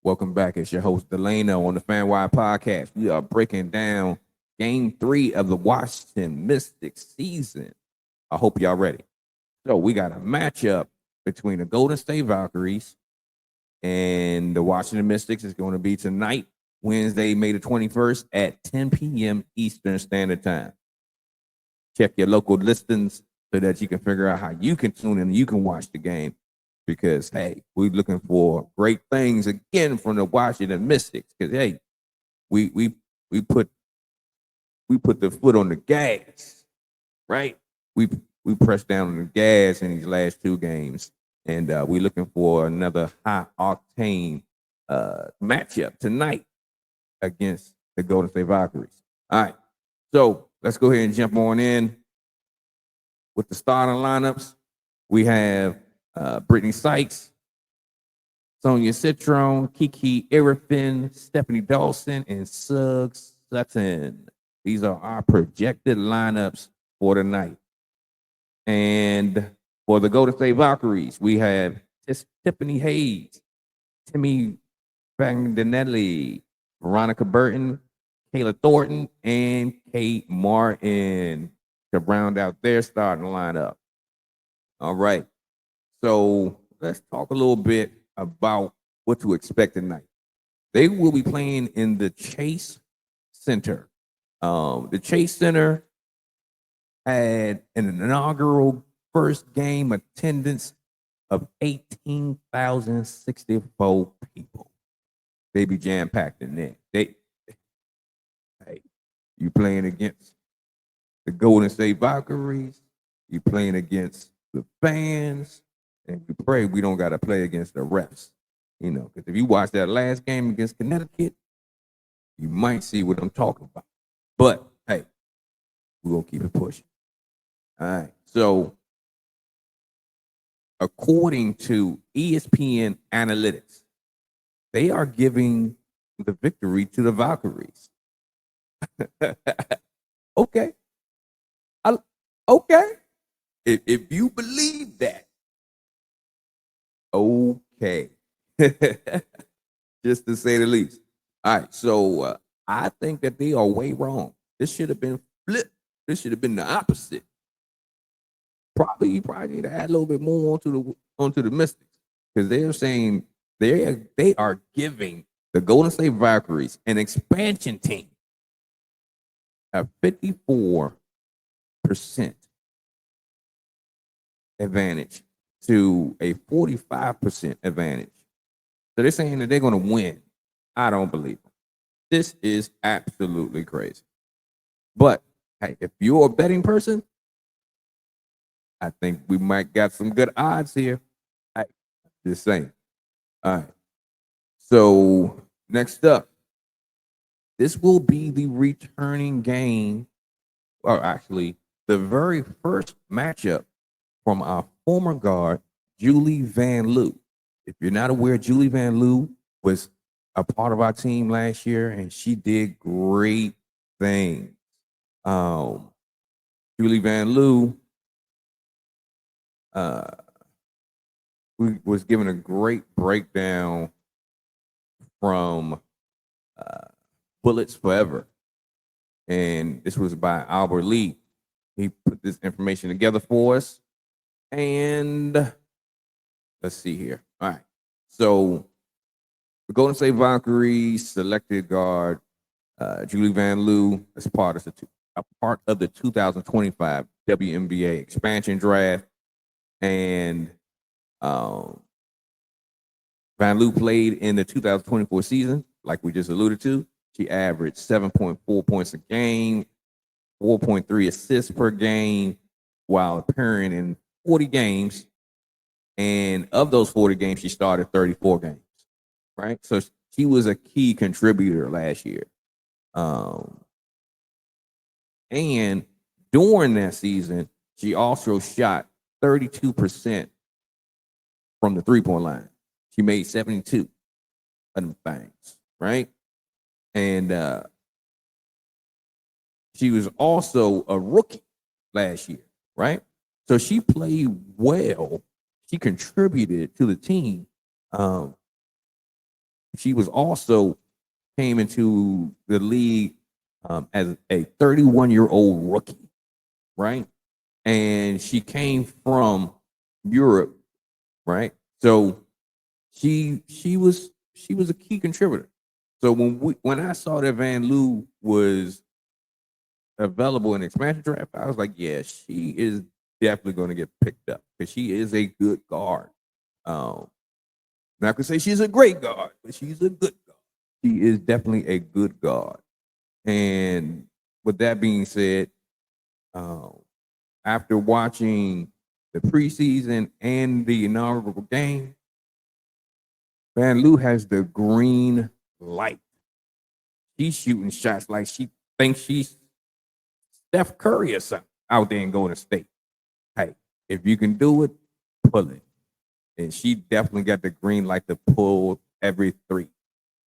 Welcome back. It's your host, Delano, on the FanWire podcast. We are breaking down game 3 of the Washington Mystics season. I hope y'all ready. So we got a matchup between the Golden State Valkyries and the Washington Mystics. Is going to be tonight, Wednesday, May the 21st at 10 p.m. Eastern Standard Time. Check your local listings so that you can figure out how you can tune in and you can watch the game. Because hey, we're looking for great things again from the Washington Mystics. Because hey, we put the foot on the gas, right? We pressed down on the gas in these last 2 games, and we're looking for another high octane matchup tonight against the Golden State Valkyries. All right, so let's go ahead and jump on in with the starting lineups. We have Brittany Sykes, Sonia Citron, Kiki Irifin, Stephanie Dawson, and Suggs Sutton. These are our projected lineups for tonight. And for the Golden State Valkyries, we have Tiffany Hayes, Timmy Fandanelli, Veronica Burton, Kayla Thornton, and Kate Martin to round out their starting lineup. All right. So let's talk a little bit about what to expect tonight. They will be playing in the Chase Center. The Chase Center had an inaugural first game attendance of 18,064 people. They be jam-packed in there. Hey, you playing against the Golden State Valkyries, you playing against the fans, and we pray we don't got to play against the refs, because if you watch that last game against Connecticut, you might see what I'm talking about. But hey, we're going to keep it pushing. All right. So, according to ESPN Analytics, they are giving the victory to the Valkyries. Okay. Okay. If you believe that, okay. Just to say the least. All right. So I think that they are way wrong. This should have been flipped. This should have been the opposite. You probably need to add a little bit more onto the Mystics, because they're saying they are giving the Golden State Valkyries, an expansion team, a 54% advantage to a 45% advantage. So they're saying that they're going to win. I don't believe them. This is absolutely crazy. But hey, if you're a betting person, I think we might got some good odds here. Just saying. All right. So next up, this will be the returning game, or actually the very first matchup from our former guard, Julie Van Loo. If you're not aware, Julie Van Loo was a part of our team last year, and she did great things. Julie Van Loo was given a great breakdown from Bullets Forever, and this was by Albert Lee. He put this information together for us. And let's see here. All right. So the Golden State Valkyries selected guard Julie Van Loo as part of the 2025 WNBA expansion draft. And Van Loo played in the 2024 season, like we just alluded to. She averaged 7.4 points a game, 4.3 assists per game, while appearing in 40 games, and of those 40 games, she started 34 games, right? So she was a key contributor last year. And during that season, she also shot 32% from the three-point line. She made 72 of them things, right? And she was also a rookie last year, right? So she played well. She contributed to the team. she was also came into the league as a 31-year-old rookie, right? And she came from Europe, right? So she was a key contributor. So when I saw that Van Loo was available in the expansion draft, I was like, yeah, she is definitely going to get picked up because she is a good guard. Not to say she's a great guard, but she's a good guard. She is definitely a good guard. And with that being said, um, after watching the preseason and the inaugural game, Van Loo has the green light. She's shooting shots like she thinks she's Steph Curry or something out there in Golden State. Hey, if you can do it, pull it. And she definitely got the green light to pull every three.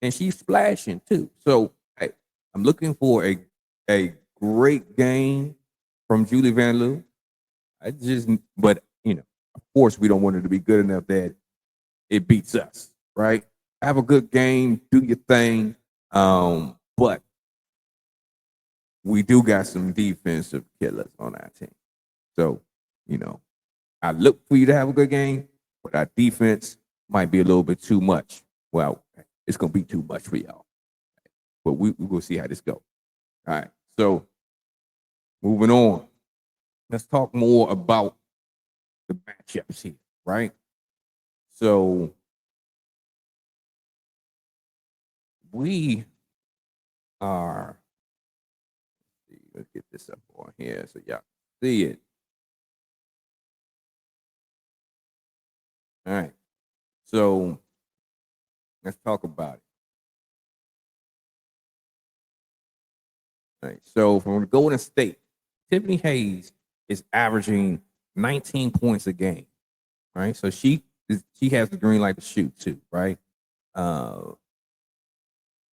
And she's splashing too. So hey, I'm looking for a great game from Julie Van Loo. But of course, we don't want it to be good enough that it beats us, right? Have a good game, do your thing. But we do got some defensive killers on our team. So, I look for you to have a good game, but our defense might be a little bit too much. Well, it's gonna be too much for y'all. But we will see how this goes. All right. So moving on. Let's talk more about the matchups here, right? So we are, let's get this up on here so y'all see it. All right. So let's talk about it. All right. So from Golden State, Tiffany Hayes is averaging 19 points a game. Right. So she has the green light to shoot too, right?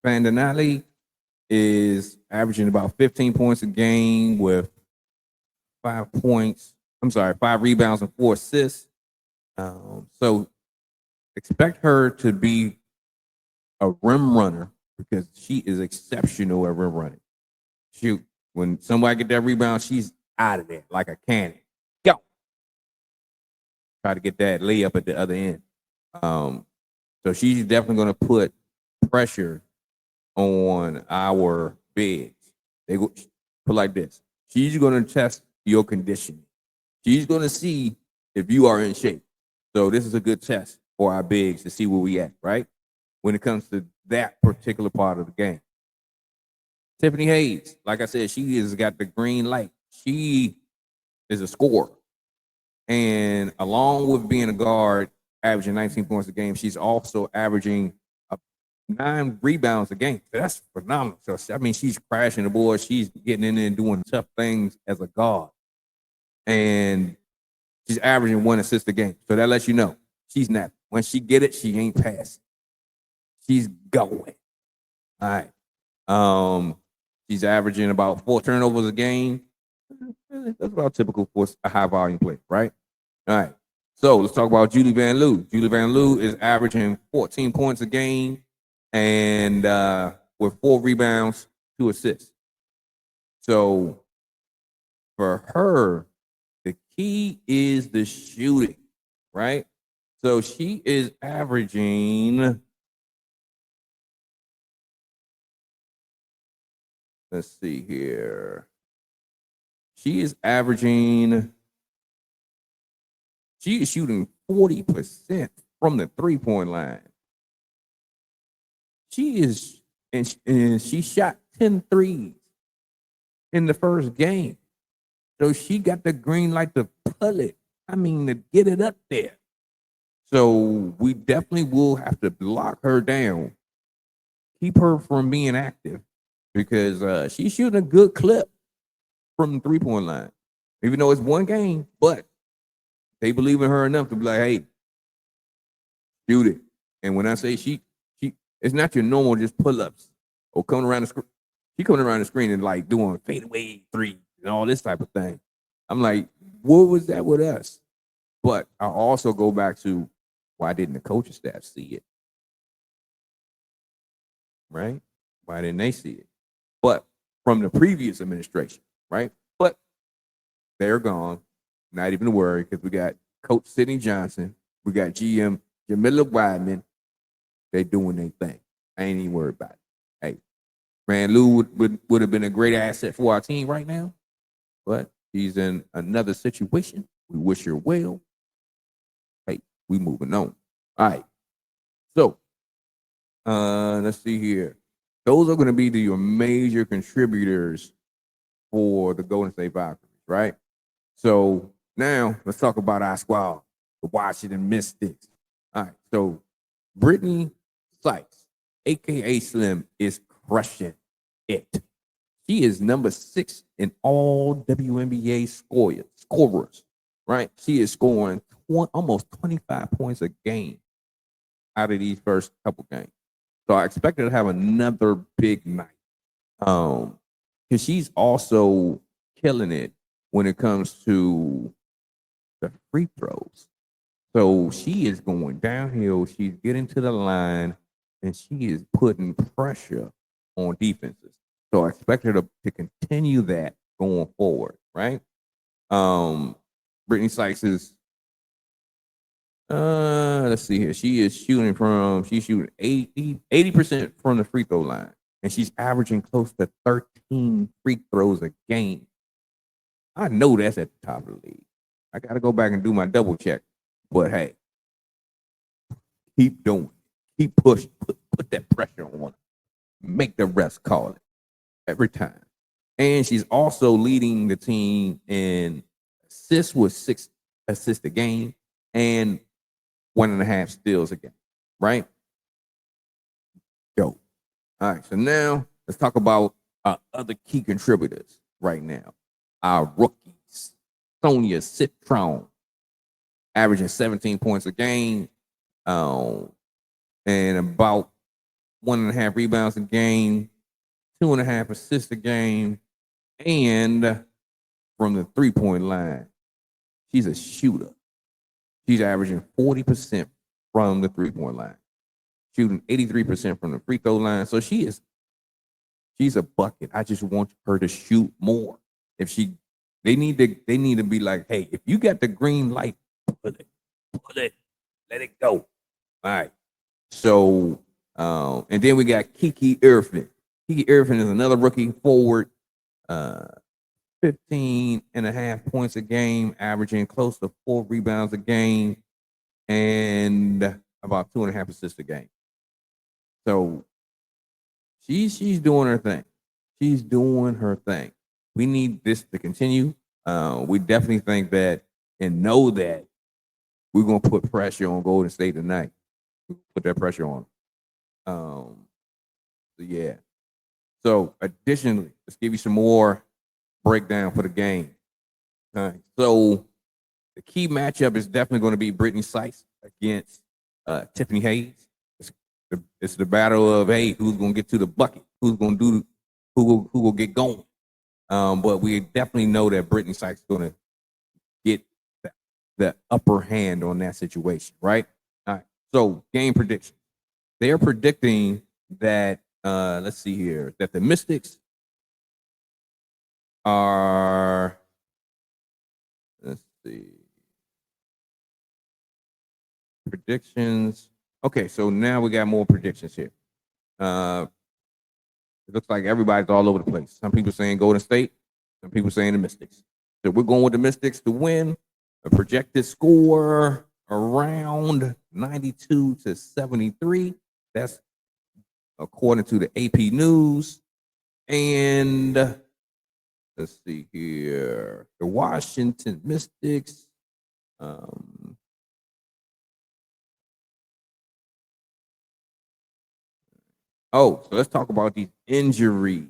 Fandanelli is averaging about 15 points a game with 5 rebounds and 4 assists. So expect her to be a rim runner because she is exceptional at rim running. Shoot, when somebody get that rebound, she's out of there like a cannon. Go. Try to get that layup at the other end. So she's definitely going to put pressure on our bigs. They go put like this. She's going to test your conditioning. She's going to see if you are in shape. So this is a good test for our bigs to see where we at, right? When it comes to that particular part of the game. Tiffany Hayes, like I said, she has got the green light. She is a scorer. And along with being a guard, averaging 19 points a game, she's also averaging 9 rebounds a game. So that's phenomenal. So, she's crashing the board. She's getting in there and doing tough things as a guard. And she's averaging 1 assist a game. So that lets you know she's not. When she get it, she ain't passing. She's going. All right. She's averaging about 4 turnovers a game. That's about typical for a high volume play, right? All right. So let's talk about Julie Van Loo. Julie Van Loo is averaging 14 points a game and with 4 rebounds, 2 assists. So for her, the key is the shooting, right? So she is averaging, let's see here. She is shooting 40% from the 3-point line. And she shot 10 threes in the first game. So she got the green light to pull it. To get it up there. So we definitely will have to lock her down, keep her from being active because she's shooting a good clip from the 3-point line, even though it's one game, but they believe in her enough to be like, hey, shoot it. And when I say she it's not your normal just pull-ups or coming around the screen. She coming around the screen and like doing fadeaway 3 and all this type of thing. I'm like, what was that with us? But I also go back to why didn't the coaching staff see it? right? Why didn't they see it? But from the previous administration, right? But they're gone. Not even to worry because we got Coach Sidney Johnson, we got GM Jamila Wideman. They doing their thing. I ain't even worried about it. Hey, man, Lou would have been a great asset for our team right now, but he's in another situation. We wish her well. Hey, we moving on. All right. So, let's see here. Those are going to be your major contributors for the Golden State Valkyries, right? So now let's talk about our squad, the Washington Mystics. All right. So Brittany Sykes, aka Slim, is crushing it. She is number 6 in all WNBA scorers, right? She is scoring almost 25 points a game out of these first couple games. So I expect her to have another big night. Because she's also killing it when it comes to the free throws. So she is going downhill. She's getting to the line, and she is putting pressure on defenses. So I expect her to continue that going forward, right? Brittany Sykes is let's see here. She's shooting 80% from the free throw line, and she's averaging close to 13 free throws a game. I know that's at the top of the league. I got to go back and do my double check, but hey, keep doing it. Keep pushing. Put that pressure on her. Make the rest call it every time. And she's also leading the team in assists with 6 assists a game and 1.5 steals a game, right? Dope. All right, so now let's talk about other key contributors right now. Our rookies, Sonia Citron, averaging 17 points a game, and about 1.5 rebounds a game, 2.5 assists a game, and from the 3-point line, she's a shooter. She's averaging 40% from the 3-point line, shooting 83% from the free throw line. So she's a bucket. I just want her to shoot more. They need to be like, hey, if you got the green light, put it, let it go. All right. So, and then we got Kiki Irvin. Kiki Irvin is another rookie forward, 15.5 points a game, averaging close to 4 rebounds a game, and about 2.5 assists a game. So she's doing her thing. She's doing her thing. We need this to continue. We definitely think that and know that we're gonna put pressure on Golden State tonight. Put that pressure on. So yeah. So additionally, let's give you some more breakdown for the game. All right. So the key matchup is definitely going to be Brittany Sykes against Tiffany Hayes. It's the battle of, hey, who's going to get to the bucket? Who's going to do? Who will get going? But we definitely know that Brittany Sykes is going to get the upper hand on that situation, right? All right. So game prediction. They are predicting that let's see here, that the Mystics are, let's see, predictions. Okay, so now we got more predictions here. It looks like everybody's all over the place. Some people saying Golden State, some people saying the Mystics. So we're going with the Mystics to win. A projected score around 92-73. That's according to the AP News. And let's see here. The Washington Mystics. So let's talk about these injuries.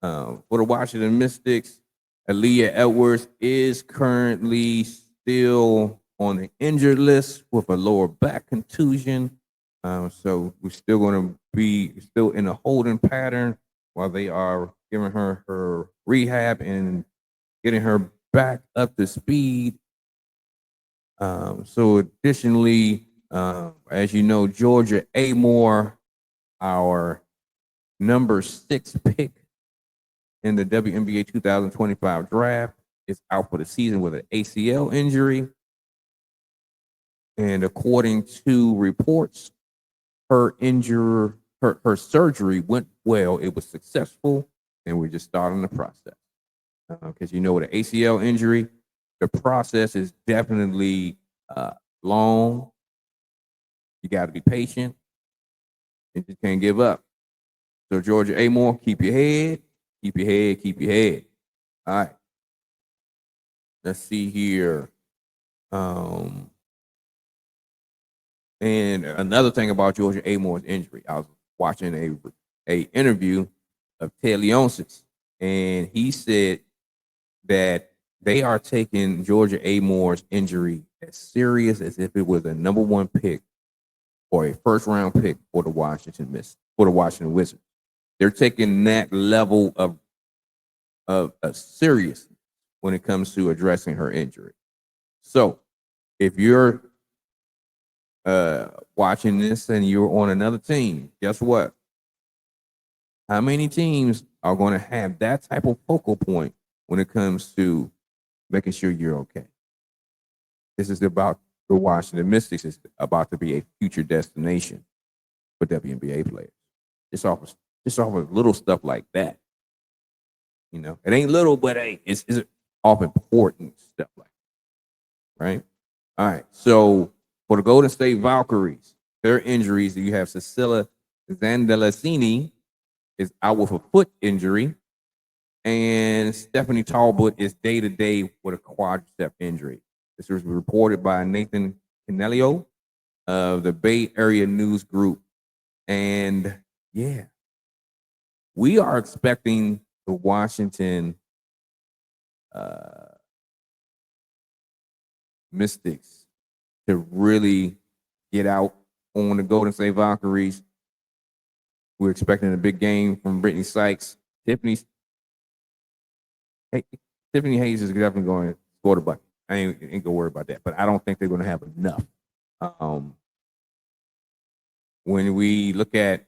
For the Washington Mystics, Aaliyah Edwards is currently still on the injured list with a lower back contusion. So we're still going to be still in a holding pattern while they are giving her rehab and getting her back up to speed. So additionally, as you know, Georgia Amore our number 6 pick in the WNBA 2025 draft, is out for the season with an ACL injury. And according to reports, her surgery went well. It was successful, and we're just starting the process. Because with an ACL injury, the process is definitely long. You got to be patient. You just can't give up. So Georgia Amore, keep your head, keep your head, keep your head. All right. Let's see here. And another thing about Georgia Amore's injury, I was watching a interview of Ted Leonsis, and he said that they are taking Georgia Amore's injury as serious as if it was a number 1 pick or a first-round pick for the Washington Wizards. They're taking that level of seriousness when it comes to addressing her injury. So, if you're watching this and you're on another team, guess what? How many teams are going to have that type of focal point when it comes to making sure you're okay? This is about the Washington Mystics. It's about to be a future destination for WNBA players. Just offers little stuff like that. It ain't little, but hey, it's off important stuff like that, right? All right. So for the Golden State Valkyries, their injuries, you have Cecilia Zandalasini is out with a foot injury, and Stephanie Talbot is day-to-day with a quadricep injury. This was reported by Nathan Canelio of the Bay Area News Group. And yeah, we are expecting the Washington Mystics to really get out on the Golden State Valkyries. We're expecting a big game from Brittany Sykes. Tiffany Hayes is definitely going to score the bucket. I ain't going to worry about that, but I don't think they're going to have enough. When we look at,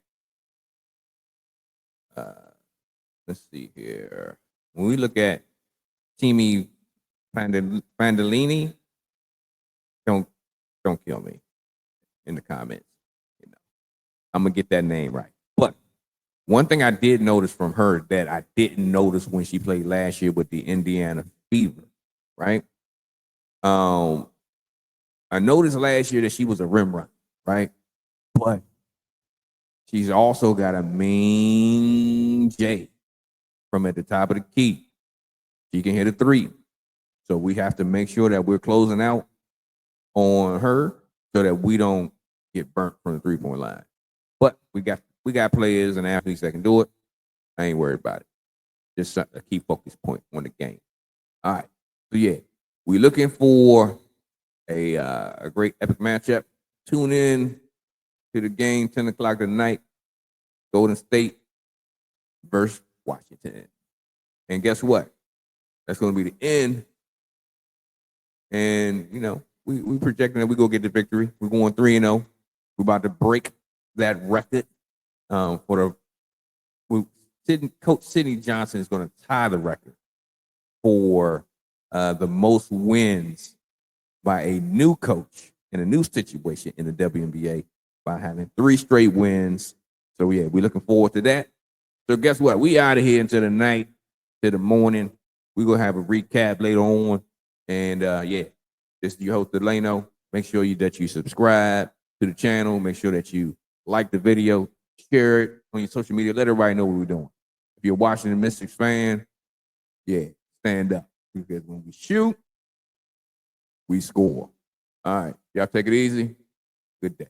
let's see here. When we look at Timi Pandolini, don't kill me in the comments. I'm going to get that name right. But one thing I did notice from her that I didn't notice when she played last year with the Indiana Fever, right? I noticed last year that she was a rim runner, right? But she's also got a mean J from at the top of the key. She can hit a 3. So we have to make sure that we're closing out on her so that we don't get burnt from the 3-point line. But we got players and athletes that can do it. I ain't worried about it. Just a key focus point on the game. All right. So yeah, we're looking for a great epic matchup. Tune in to the game 10 o'clock tonight. Golden State versus Washington. And guess what? That's going to be the end. And we projecting that we go get the victory. We're going 3-0. We're about to break that record. Coach Sidney Johnson is going to tie the record for the most wins by a new coach in a new situation in the WNBA by having 3 straight wins. So yeah, we're looking forward to that. So guess what? We out of here until the night, till the morning. We're gonna have a recap later on. And yeah, this is your host Delano. Make sure that you subscribe to the channel. Make sure that you like the video, share it on your social media. Let everybody know what we're doing. If you're a Washington Mystics fan, yeah, stand up. Because when we shoot, we score. All right. Y'all take it easy. Good day.